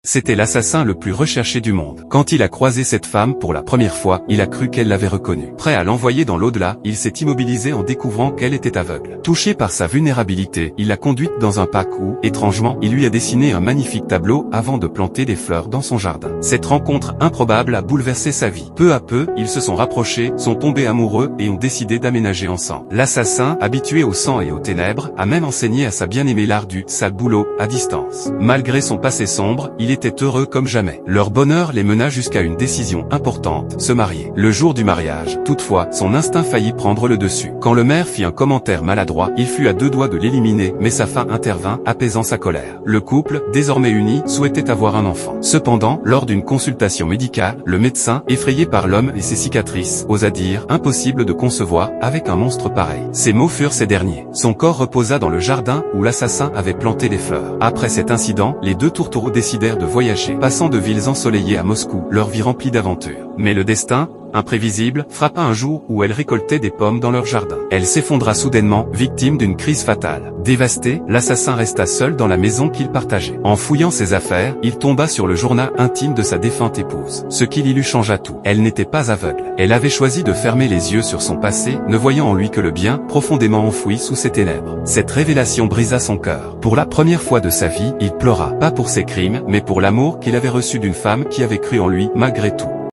C'était l'assassin le plus recherché du monde. Quand il a croisé cette femme pour la première fois, il a cru qu'elle l'avait reconnue. Prêt à l'envoyer dans l'au-delà, il s'est immobilisé en découvrant qu'elle était aveugle. Touché par sa vulnérabilité, il l'a conduite dans un parc où, étrangement, il lui a dessiné un magnifique tableau avant de planter des fleurs dans son jardin. Cette rencontre improbable a bouleversé sa vie. Peu à peu, ils se sont rapprochés, sont tombés amoureux et ont décidé d'aménager ensemble. L'assassin, habitué au sang et aux ténèbres, a même enseigné à sa bien-aimée l'art du sale boulot à distance. Malgré son passé sombre, il était heureux comme jamais. Leur bonheur les mena jusqu'à une décision importante, se marier. Le jour du mariage, toutefois, son instinct faillit prendre le dessus. Quand le maire fit un commentaire maladroit, il fut à deux doigts de l'éliminer, mais sa femme intervint, apaisant sa colère. Le couple, désormais uni, souhaitait avoir un enfant. Cependant, lors d'une consultation médicale, le médecin, effrayé par l'homme et ses cicatrices, osa dire « Impossible de concevoir avec un monstre pareil ». Ces mots furent ces derniers. Son corps reposa dans le jardin où l'assassin avait planté les fleurs. Après cet incident, les deux tourtereaux décidèrent de voyager, passant de villes ensoleillées à Moscou, leur vie remplie d'aventures. Mais le destin, imprévisible, frappa un jour où elle récoltait des pommes dans leur jardin. Elle s'effondra soudainement, victime d'une crise fatale. Dévasté, l'assassin resta seul dans la maison qu'il partageait. En fouillant ses affaires, il tomba sur le journal intime de sa défunte épouse. Ce qui lui changea tout. Elle n'était pas aveugle. Elle avait choisi de fermer les yeux sur son passé, ne voyant en lui que le bien, profondément enfoui sous ses ténèbres. Cette révélation brisa son cœur. Pour la première fois de sa vie, il pleura, pas pour ses crimes, mais pour l'amour qu'il avait reçu d'une femme qui avait cru en lui, malgré tout.